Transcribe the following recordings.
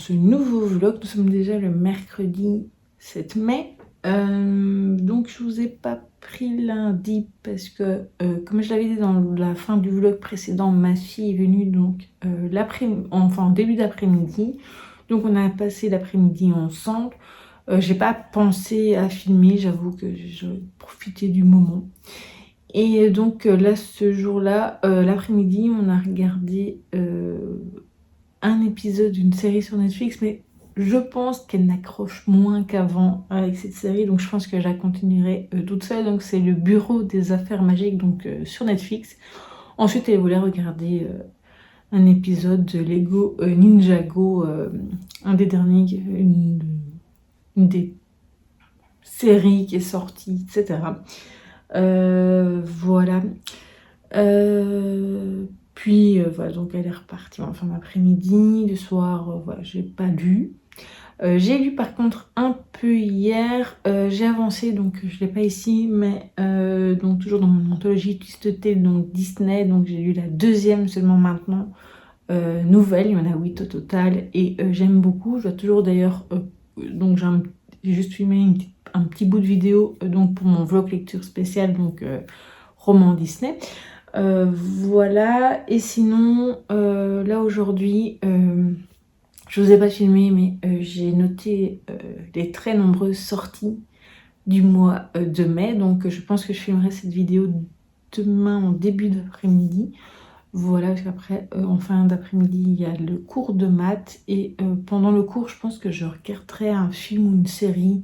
ce nouveau vlog. Nous sommes déjà le mercredi 7 mai. Donc je vous ai pas pris lundi parce que comme je l'avais dit dans la fin du vlog précédent, ma fille est venue donc en début d'après-midi. Donc on a passé l'après-midi ensemble. J'ai pas pensé à filmer, j'avoue que j'ai profité du moment. Et donc là, ce jour-là, l'après-midi, on a regardé un épisode d'une série sur Netflix, mais je pense qu'elle n'accroche moins qu'avant avec cette série, donc je pense que je la continuerai toute seule. Donc c'est le Bureau des Affaires Magiques, donc sur Netflix. Ensuite, elle voulait regarder un épisode de Lego Ninjago, un des derniers, une des séries qui est sortie, etc. Voilà. Puis voilà, donc elle est repartie en fin d'après-midi. Le soir, voilà, j'ai pas lu. J'ai lu par contre un peu hier. J'ai avancé, donc je l'ai pas ici, mais donc toujours dans mon anthologie Twisted Tale, donc Disney. Donc j'ai lu la deuxième seulement maintenant. Nouvelle, il y en a 8 au total et j'aime beaucoup. Je dois toujours d'ailleurs, donc j'ai juste filmé un petit bout de vidéo donc pour mon vlog lecture spéciale, donc roman Disney. Voilà, et sinon là aujourd'hui je vous ai pas filmé, mais j'ai noté les très nombreuses sorties du mois de mai, donc je pense que je filmerai cette vidéo demain en début d'après-midi. Voilà, parce qu'après en fin d'après-midi il y a le cours de maths et pendant le cours je pense que je regarderai un film ou une série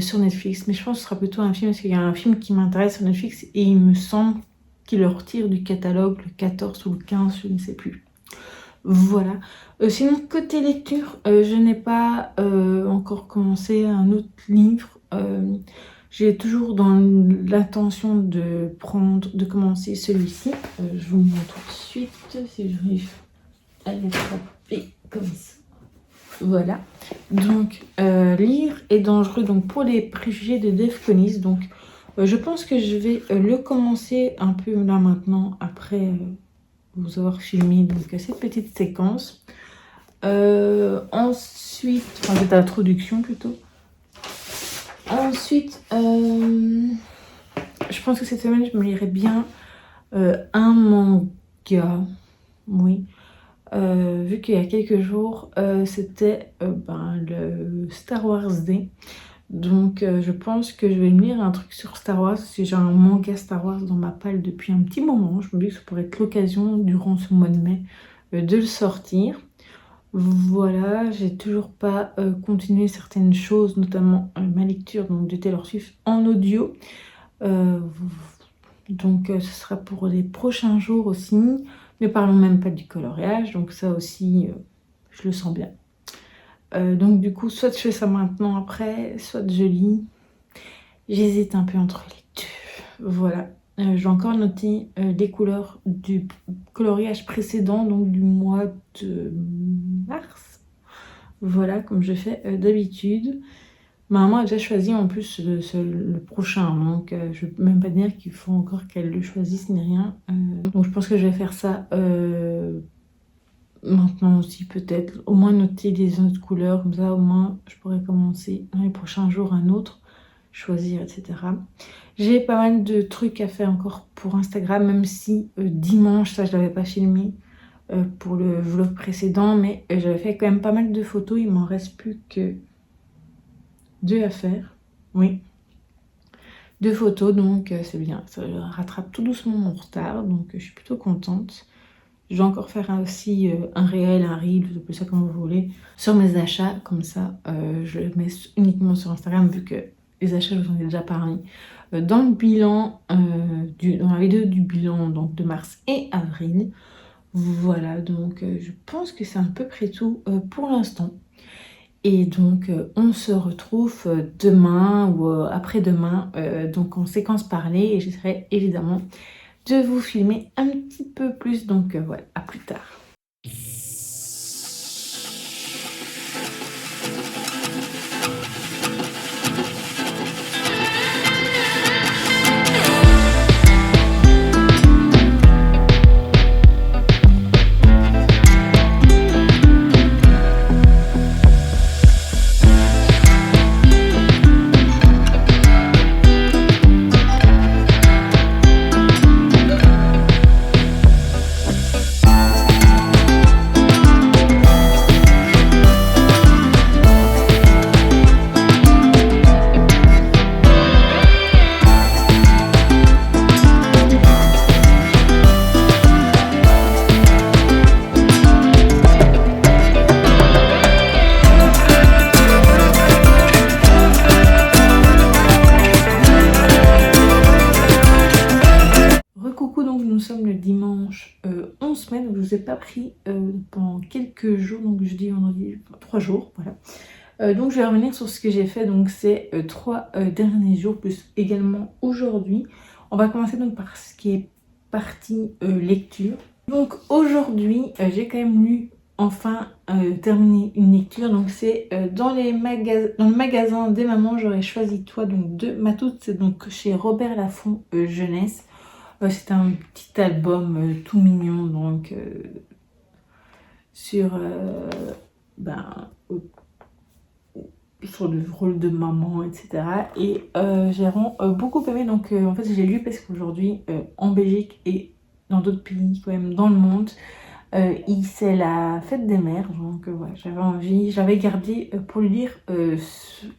sur Netflix, mais je pense que ce sera plutôt un film parce qu'il y a un film qui m'intéresse sur Netflix et il me semble qu'il le retire du catalogue le 14 ou le 15, je ne sais plus. Voilà. Sinon, côté lecture, je n'ai pas encore commencé un autre livre. J'ai toujours dans l'intention de commencer celui-ci. Je vous montre tout de suite si j'arrive à l'attraper comme ça. Voilà. Donc, lire est dangereux donc pour les préjugés de Dave Konis. Donc, je pense que je vais le commencer un peu là maintenant après vous avoir filmé donc cette petite séquence. Ensuite, enfin cette introduction plutôt. Ensuite, je pense que cette semaine je me lirai bien un manga. Oui. Vu qu'il y a quelques jours, c'était le Star Wars Day. Donc je pense que je vais me lire un truc sur Star Wars, parce que j'ai un manga Star Wars dans ma palle depuis un petit moment. Je me dis que ça pourrait être l'occasion durant ce mois de mai de le sortir. Voilà, j'ai toujours pas continué certaines choses, notamment ma lecture donc, de Taylor Swift en audio. Donc ce sera pour les prochains jours aussi. Ne parlons même pas du coloriage, donc ça aussi je le sens bien. Donc du coup, soit je fais ça maintenant après, soit je lis. J'hésite un peu entre les deux. Voilà. J'ai encore noté les couleurs du coloriage précédent, donc du mois de mars. Voilà, comme je fais d'habitude. Ma maman a déjà choisi en plus le prochain, donc je ne peux même pas dire qu'il faut encore qu'elle le choisisse ni rien. Donc je pense que je vais faire ça maintenant aussi peut-être. Au moins noter les autres couleurs, comme ça au moins je pourrais commencer dans les prochains jours un autre, choisir, etc. J'ai pas mal de trucs à faire encore pour Instagram, même si dimanche, ça je l'avais pas filmé pour le vlog précédent, mais j'avais fait quand même pas mal de photos, il m'en reste plus que 2 à faire. Oui, 2 photos, donc c'est bien, ça rattrape tout doucement mon retard, donc je suis plutôt contente. Je vais encore faire aussi un réel, un reel, vous appelez ça comme vous voulez, sur mes achats, comme ça je le mets uniquement sur Instagram vu que les achats je vous en ai déjà parlé. Dans le bilan, dans la vidéo du bilan donc, de mars et avril. Voilà, donc je pense que c'est à peu près tout pour l'instant. Et donc on se retrouve demain ou après-demain, donc en séquence parlée, et j'essaierai évidemment de vous filmer un petit peu plus. Donc voilà, à plus tard. vous ai pas pris pendant quelques jours, donc jeudi, vendredi, 3 jours, voilà. Donc je vais revenir sur ce que j'ai fait donc ces 3 derniers jours, plus également aujourd'hui. On va commencer donc par ce qui est partie lecture. Donc aujourd'hui, j'ai quand même lu enfin terminé une lecture. Donc c'est dans le magasin des mamans, j'aurais choisi toi donc de ma toute, c'est donc chez Robert Laffont jeunesse. C'est un petit album tout mignon donc sur sur le rôle de maman, etc. Et j'ai vraiment beaucoup aimé. Donc en fait j'ai lu parce qu'aujourd'hui en Belgique et dans d'autres pays quand même dans le monde, c'est la fête des mères. Donc voilà, j'avais envie, j'avais gardé pour le lire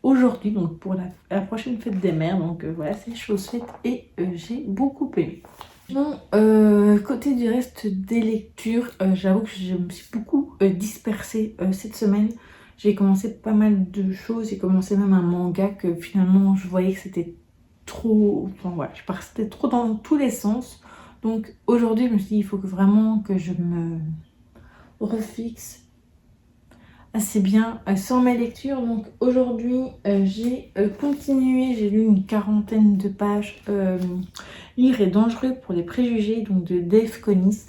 aujourd'hui, donc pour la prochaine fête des mères. Donc voilà, c'est chose faite et j'ai beaucoup aimé. Bon, côté du reste des lectures, j'avoue que je me suis beaucoup dispersée cette semaine. J'ai commencé pas mal de choses, j'ai commencé même un manga que finalement je voyais que c'était trop... Enfin voilà, je partais trop dans tous les sens. Donc aujourd'hui je me suis dit il faut vraiment que je me refixe assez bien sur mes lectures. Donc aujourd'hui j'ai continué, j'ai lu une quarantaine de pages. Lire est dangereux pour les préjugés donc de Dave Connis.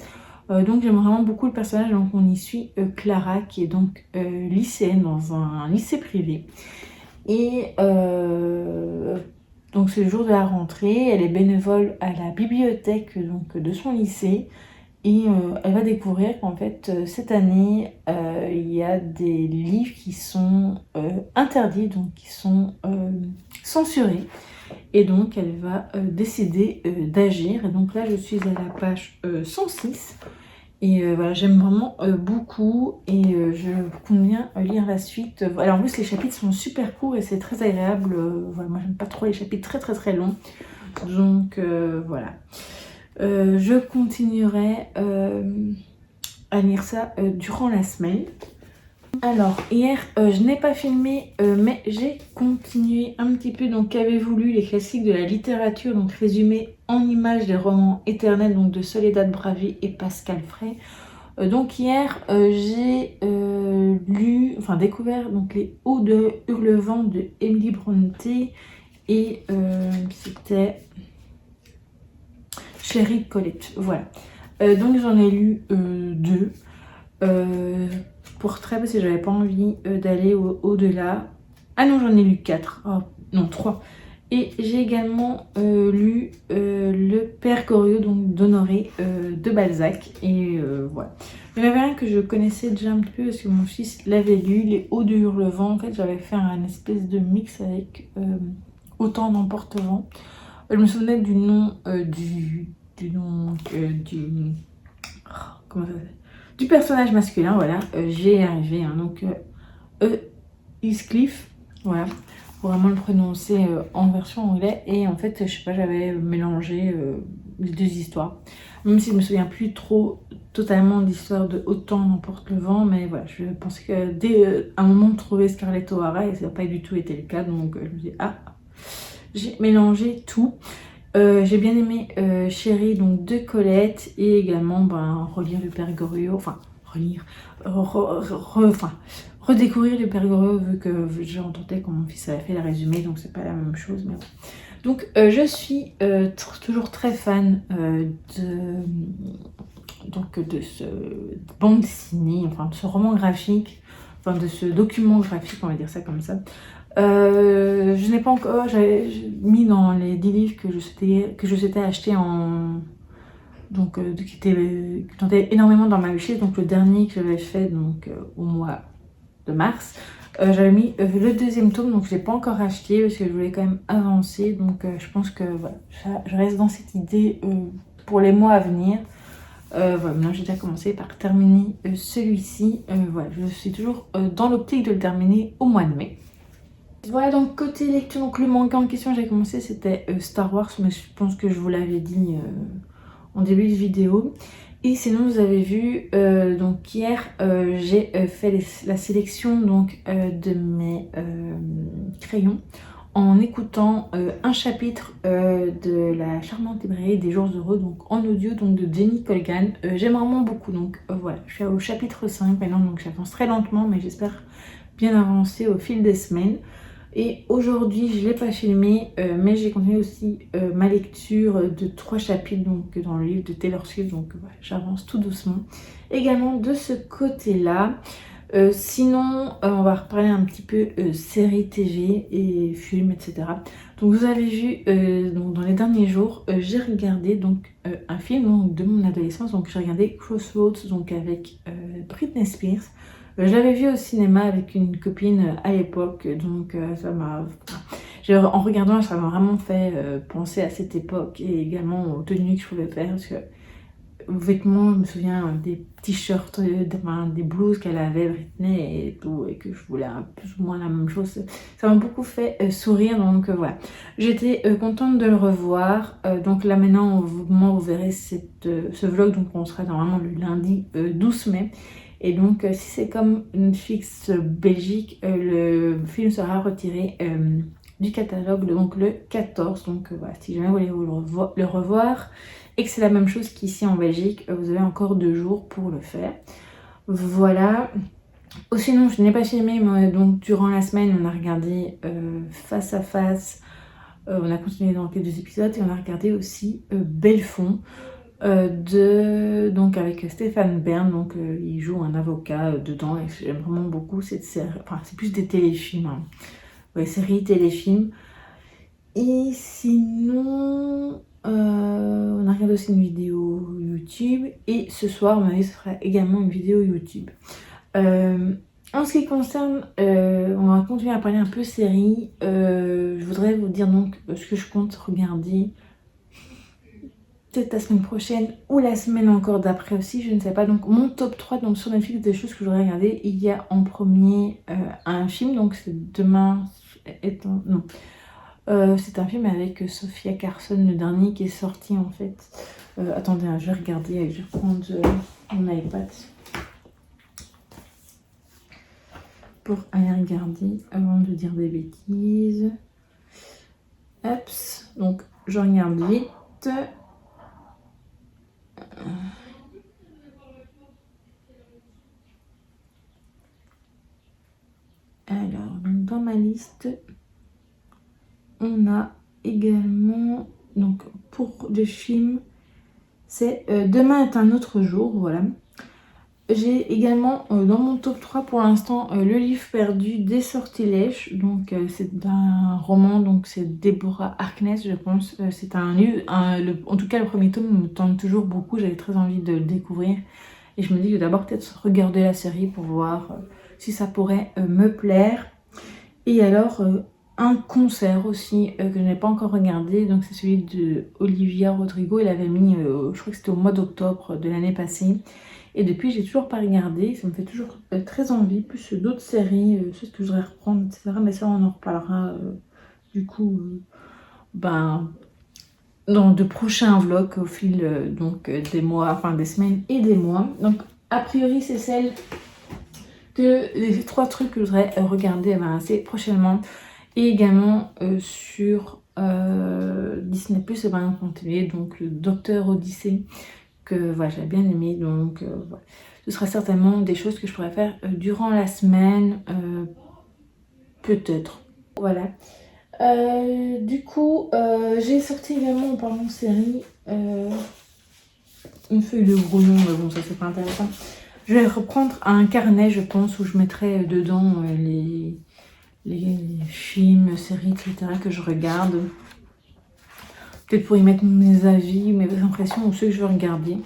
Donc j'aime vraiment beaucoup le personnage. Donc on y suit Clara qui est donc lycéenne dans un lycée privé. Et donc c'est le jour de la rentrée, elle est bénévole à la bibliothèque donc, de son lycée. Et elle va découvrir qu'en fait cette année il y a des livres qui sont interdits, donc qui sont censurés. Et donc elle va décider d'agir. Et donc là je suis à la page 106. Et voilà, j'aime vraiment beaucoup et je compte bien lire la suite. Alors en plus les chapitres sont super courts et c'est très agréable. Voilà, moi j'aime pas trop les chapitres très longs. Donc voilà. Je continuerai à lire ça durant la semaine. Alors hier je n'ai pas filmé mais j'ai continué un petit peu. Donc qu'avez-vous lu les classiques de la littérature, donc résumé en images des romans éternels donc de Soledad Bravi et Pascal Fray. Donc hier j'ai découvert donc les Hauts de Hurlevent de Emily Brontë et c'était Chérie Colette, voilà. Donc j'en ai lu 2 pour très parce que j'avais pas envie d'aller au-delà. Ah non, j'en ai lu 4, oh, non 3. Et j'ai également lu Le Père Goriot donc d'Honoré de Balzac. Et voilà. Il y en avait un que je connaissais déjà un petit peu parce que mon fils l'avait lu, Les Hauts de Hurlevent. En fait, j'avais fait un espèce de mix avec Autant d'emporte vent. Je me souvenais du nom comment ça s'appelle, du personnage masculin, voilà. J'ai arrivé, hein, donc Heathcliff, voilà, pour vraiment le prononcer en version anglais. Et en fait, je sais pas, j'avais mélangé les 2 histoires, même si je me souviens plus trop totalement de l'histoire de Autant n'emporte le vent, mais voilà, je pensais que dès un moment de trouver Scarlett O'Hara et ça n'a pas du tout été le cas, donc je me dis ah, j'ai mélangé tout. J'ai bien aimé Chérie donc de Colette et également relire Le Père Goriot, enfin relire, redécouvrir Le Père Goriot vu que j'entendais quand mon fils avait fait le résumé, donc c'est pas la même chose. Mais bon. Donc je suis toujours très fan de ce bande dessinée, enfin de ce roman graphique, enfin de ce document graphique, on va dire ça comme ça. Je n'ai pas encore mis dans les 10 livres que je souhaitais acheter donc qui étaient énormément dans ma wishlist. Donc le dernier que j'avais fait donc au mois de mars, j'avais mis le 2e tome, donc je l'ai pas encore acheté parce que je voulais quand même avancer. Donc je pense que voilà, je reste dans cette idée pour les mois à venir. Voilà, maintenant j'ai déjà commencé par terminer celui-ci. Voilà, je suis toujours dans l'optique de le terminer au mois de mai. Voilà, donc côté lecture, donc le manga en question j'ai commencé c'était Star Wars, mais je pense que je vous l'avais dit en début de vidéo. Et sinon vous avez vu donc hier j'ai fait la sélection donc de mes crayons en écoutant un chapitre de La charmante librairie des jours heureux, donc en audio, donc de Jenny Colgan. J'aime vraiment beaucoup, donc voilà, je suis au chapitre 5 maintenant, donc j'avance très lentement, mais j'espère bien avancer au fil des semaines. Et aujourd'hui, je ne l'ai pas filmé, mais j'ai continué aussi ma lecture de 3 chapitres donc, dans le livre de Taylor Swift, donc voilà, j'avance tout doucement. Également de ce côté-là. Sinon, on va reparler un petit peu séries TV et films, etc. Donc vous avez vu, donc, dans les derniers jours, j'ai regardé donc, un film donc, de mon adolescence. Donc j'ai regardé Crossroads donc, avec Britney Spears. Je l'avais vu au cinéma avec une copine à l'époque, donc ça m'a... En regardant, ça m'a vraiment fait penser à cette époque et également aux tenues que je pouvais faire. Parce que aux vêtements, je me souviens des t-shirts, des blouses qu'elle avait, Britney et tout, et que je voulais plus ou moins la même chose. Ça m'a beaucoup fait sourire, donc voilà. J'étais contente de le revoir. Donc là maintenant, vous verrez ce vlog, donc on sera normalement le lundi 12 mai. Et donc si c'est comme Netflix Belgique, le film sera retiré du catalogue donc le 14. Donc voilà, si jamais vous voulez le revoir et que c'est la même chose qu'ici en Belgique, vous avez encore 2 jours pour le faire. Voilà. Sinon, je n'ai pas filmé, mais donc durant la semaine, on a regardé Face à Face. On a continué dans quelques épisodes et on a regardé aussi Belfond. Donc avec Stéphane Bern, donc il joue un avocat dedans et j'aime vraiment beaucoup cette série. Enfin, c'est plus des téléfilms, hein. Ouais, séries, téléfilms. Et sinon, on a regardé aussi une vidéo YouTube et ce soir, on ce sera également une vidéo YouTube. En ce qui concerne, on va continuer à parler un peu séries. Je voudrais vous dire donc ce que je compte regarder peut-être la semaine prochaine ou la semaine encore d'après aussi, je ne sais pas. Donc mon top 3 donc, sur Netflix des choses que je voudrais regarder. Il y a en premier un film, donc c'est Demain étant... Non. C'est un film avec Sofia Carson, le dernier qui est sorti en fait. Attendez, je vais regarder, je vais reprendre mon iPad pour aller regarder avant de dire des bêtises. Ups, donc je regarde vite. Alors, donc dans ma liste, on a également, donc pour des films, c'est Demain est un autre jour, voilà. J'ai également dans mon top 3 pour l'instant Le livre perdu des sortilèges. Donc c'est un roman, donc c'est Deborah Harkness je pense. C'est un livre, en tout cas le premier tome me tente toujours beaucoup, j'avais très envie de le découvrir. Et je me dis que d'abord peut-être regarder la série pour voir si ça pourrait me plaire. Et alors un concert aussi que je n'ai pas encore regardé, donc c'est celui de Olivia Rodrigo. Il avait mis, je crois que c'était au mois d'octobre de l'année passée. Et depuis, j'ai toujours pas regardé. Ça me fait toujours très envie. Plus d'autres séries, ce que je voudrais reprendre, etc. Mais ça, on en reparlera du coup dans de prochains vlogs au fil donc, des mois, enfin des semaines et des mois. Donc, a priori, c'est celle que les 3 trucs que je voudrais regarder assez prochainement. Et également sur Disney+, et bien continuer, donc le Docteur Odyssey. Que voilà, j'ai bien aimé, donc voilà. Ce sera certainement des choses que je pourrais faire durant la semaine, peut-être. Voilà. Du coup, j'ai sorti également en parlant de série une feuille de brouillon, mais bon, ça c'est pas intéressant. Je vais reprendre un carnet, je pense, où je mettrai dedans les films, séries, etc. que je regarde. Peut-être pour y mettre mes avis, mes impressions ou ceux que je veux regarder.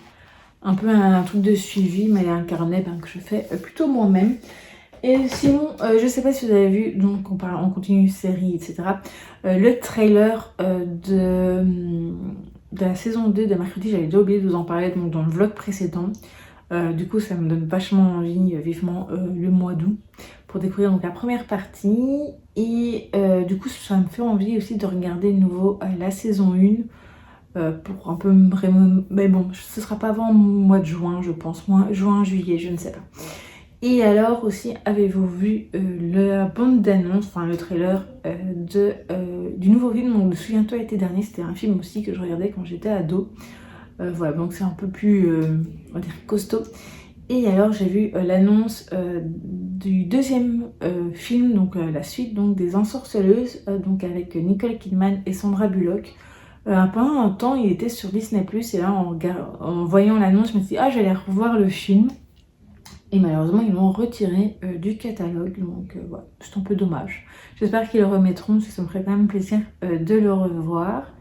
Un peu un truc de suivi, mais un carnet que je fais plutôt moi-même. Et sinon, je sais pas si vous avez vu, donc on continue série, etc. Le trailer de la saison 2 de Mercredi, j'avais déjà oublié de vous en parler donc, dans le vlog précédent. Du coup, ça me donne vachement envie, vivement le mois d'août, pour découvrir donc, la première partie. Et du coup, ça me fait envie aussi de regarder de nouveau la saison 1 pour un peu mais bon, ce sera pas avant le mois de juin, je pense. Juin, juillet, je ne sais pas. Et alors aussi, avez-vous vu la bande d'annonce, enfin le trailer du nouveau film, donc Souviens-toi l'été dernier, c'était un film aussi que je regardais quand j'étais ado. Voilà, donc c'est un peu plus, on va dire, costaud. Et alors j'ai vu l'annonce du deuxième film, donc la suite donc des Ensorceleuses, donc avec Nicole Kidman et Sandra Bullock. Pendant un temps il était sur Disney+, et là en voyant l'annonce je me suis dit ah j'allais revoir le film. Et malheureusement, ils l'ont retiré du catalogue, donc voilà, c'est un peu dommage. J'espère qu'ils le remettront, parce que ça me ferait quand même plaisir de le revoir.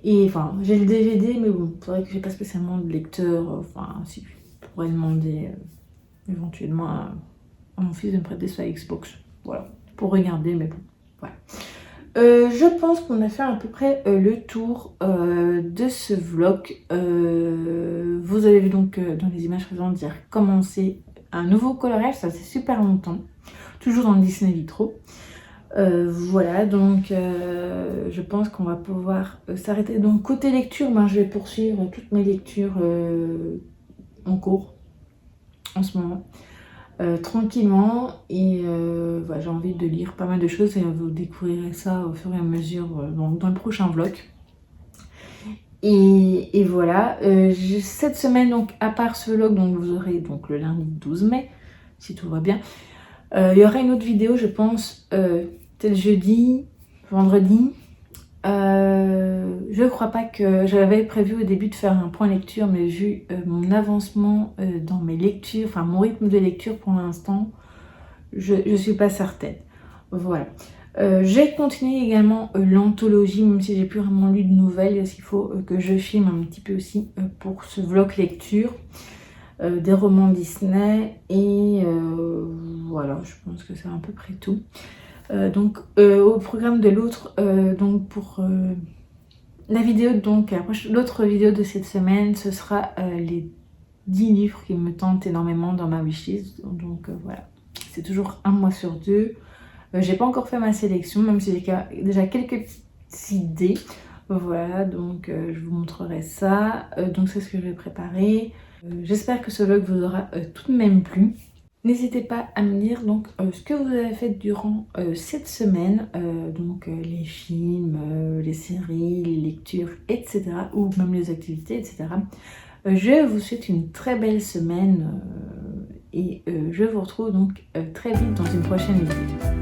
Et enfin, j'ai le DVD, mais bon, c'est vrai que j'ai pas spécialement de lecteur. Enfin, si je pourrais demander éventuellement à mon fils de me prêter sa Xbox, voilà, pour regarder, mais bon, voilà. Je pense qu'on a fait à peu près le tour de ce vlog. Vous avez vu donc dans les images présentes dire commencer un nouveau coloriage, ça fait super longtemps, toujours dans le Disney Vitro. Voilà, donc je pense qu'on va pouvoir s'arrêter. Donc côté lecture, ben, je vais poursuivre toutes mes lectures en cours en ce moment. Tranquillement, et voilà, j'ai envie de lire pas mal de choses et vous découvrirez ça au fur et à mesure dans le prochain vlog. Et voilà, cette semaine, donc à part ce vlog, donc vous aurez donc le lundi 12 mai, si tout va bien. Il y aura une autre vidéo, je pense, peut-être jeudi, vendredi. Je crois pas que j'avais prévu au début de faire un point lecture, mais vu mon avancement dans mes lectures, enfin mon rythme de lecture pour l'instant, je suis pas certaine. Voilà. J'ai continué également l'anthologie, même si j'ai plus vraiment lu de nouvelles, parce qu'il faut que je filme un petit peu aussi pour ce vlog lecture. Des romans Disney, et voilà, je pense que c'est à peu près tout. Donc au programme de l'autre, donc pour la vidéo, donc l'autre vidéo de cette semaine, ce sera les 10 livres qui me tentent énormément dans ma wishlist. Donc voilà, c'est toujours un mois sur deux. J'ai pas encore fait ma sélection, même si j'ai déjà quelques petites idées. Voilà, donc je vous montrerai ça. Donc c'est ce que je vais préparer. J'espère que ce vlog vous aura tout de même plu. N'hésitez pas à me dire donc ce que vous avez fait durant cette semaine, donc les films, les séries, les lectures, etc. ou même les activités, etc. Je vous souhaite une très belle semaine et je vous retrouve donc très vite dans une prochaine vidéo.